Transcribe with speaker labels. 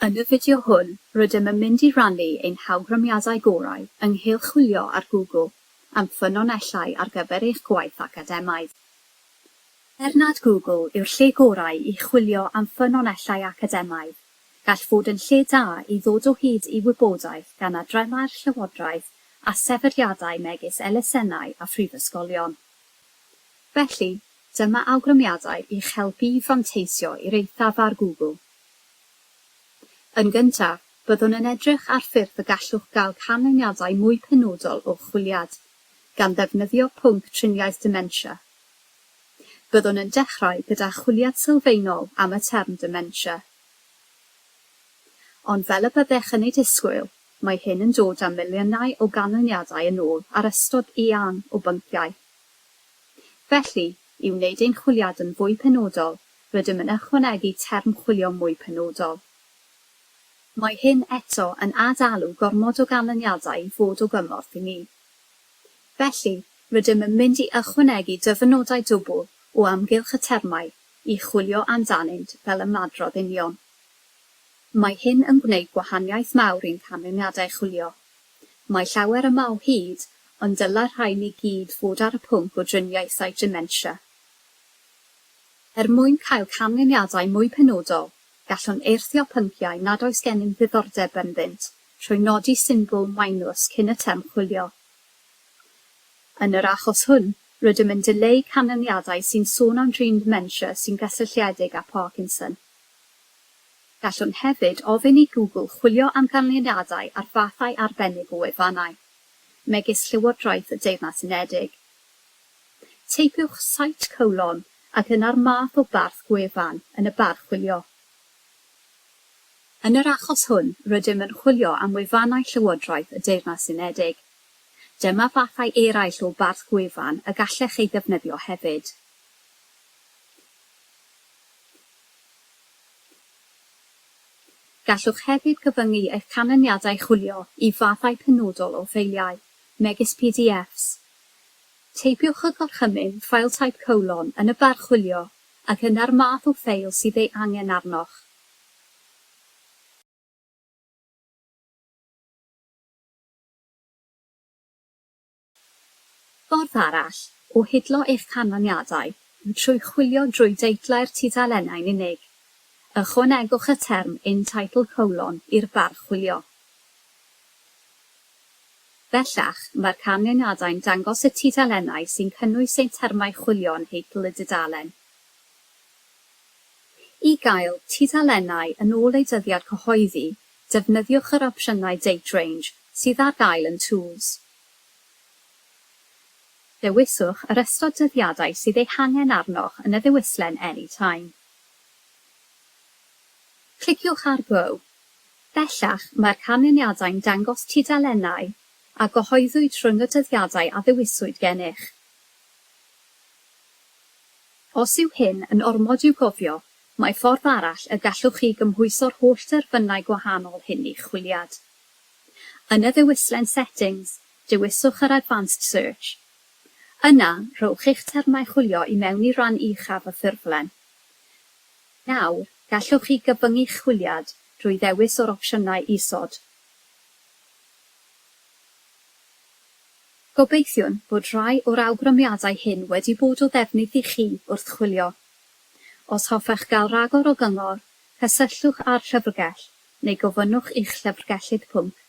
Speaker 1: Yn y fideo hwn, rydym yn mynd i rannu ein hawgrymiadau gorau ynghylch chwilio ar Google am ffynonellau ar gyfer eich gwaith academaidd. Nad Google yw'r lle gorau i chwilio am ffynonellau academaidd, gall fod yn lle da i ddod o hyd i wybodaeth gan adrennau'r llywodraeth a sefydliadau megis elusennau a phrifysgolion. Felly, dyma awgrymiadau i'ch helpu i fanteisio i'r eithaf ar Google. Yn gyntaf, byddwn yn edrych ar ffyrdd y gallwch gael canlyniadau mwy penodol o chwiliad, gan ddefnyddio pwnc triniaeth dementia. Byddwn yn dechrau gyda chwiliad sylfaenol am y term dementia. Ond fel y byddech yn ei disgwyl, mae hyn yn dod â miliynau o ganlyniadau yn ôl ar ystod eang o bynciau. Felly, i wneud ein chwiliad yn fwy penodol, rydym yn ychwanegu term chwilio mwy penodol. Mae hyn eto yn adalw gormod o ganlyniadau i fod o gymorth i ni. Felly, rydym yn mynd i ychwanegu dyfynodau dwbl o amgylch y termau i chwilio amdanynt fel ymadrodd union. Mae hyn yn gwneud gwahaniaeth mawr i'n canlyniadau chwilio. Mae llawer yma o hyd, ond dylai rhai ni gyd fod ar y pwnc o driniaethau dementia. Mwyn cael canlyniadau mwy penodol, gallwn eirthio pynciau nad oes gennym ddiddordeb ynddynt, trwy nodi symbol minus cyn y term chwilio. Yn yr achos hwn, rydym yn dileu canlyniadau sy'n sôn am drin dementia sy'n gysylltiedig â Parkinson. Gallwn hefyd ofyn i Google chwilio am canlyniadau ar fathau arbennig o wefannau, megis Llywodraeth y Deyrnas Unedig. Teipiwch site colon ac yna'r math o barth gwefan yn y bar chwilio. Yn yr achos hwn, rydym yn chwilio am wefannau Llywodraeth y Deyrnas Unedig. Dyma fathau eraill o barth gwefan y gallech ei ddefnyddio hefyd. Gallwch hefyd gyfyngu eich canlyniadau chwilio i fathau penodol o ffeiliau, megis PDFs. Teipiwch y gorchymyn file type colon yn y bar chwilio ac yna'r math o ffeil sydd ei angen arnoch. Ffordd arall o hidlo eich canlyniadau yw trwy chwilio drwy deitlau'r tudalennau'n unig. Ychwanegwch y term in title colon i'r bar chwilio. Bellach, mae'r canlyniadau'n dangos y tudalennau sy'n cynnwys ein termau chwilio yn heitl y dudalen. I gael tudalennau yn ôl ei dyddiad cyhoeddi, defnyddiwch yr opsiynau Date Range sydd ar gael yn Tools. Dewiswch yr ystod dyddiadau sydd ei hangen arnoch yn y ddewislen Anytime. Cliciwch ar Go. Bellach, mae'r canlyniadau'n dangos tudalennau a gyhoeddwyd rhwng y dyddiadau a ddewiswyd gennych. Os yw hyn yn ormod i'w gofio, mae ffordd arall y gallwch chi gymhwyso'r holl derfynau gwahanol hyn i'ch chwiliad. Yn y ddewislen Settings, dewiswch yr Advanced Search. Yna, rhowch eich termau chwilio i mewn i ran uchaf y ffurflen. Nawr, gallwch chi gyfyngu'ch chwiliad drwy ddewis o'r opsiynau isod. Gobeithiwn bod rhai o'r awgrymiadau hyn wedi bod o ddefnydd i chi wrth chwilio. Os hoffech gael ragor o gyngor, cysylltwch â'r llyfrgell neu gofynnwch i'ch llyfrgellydd pwnc.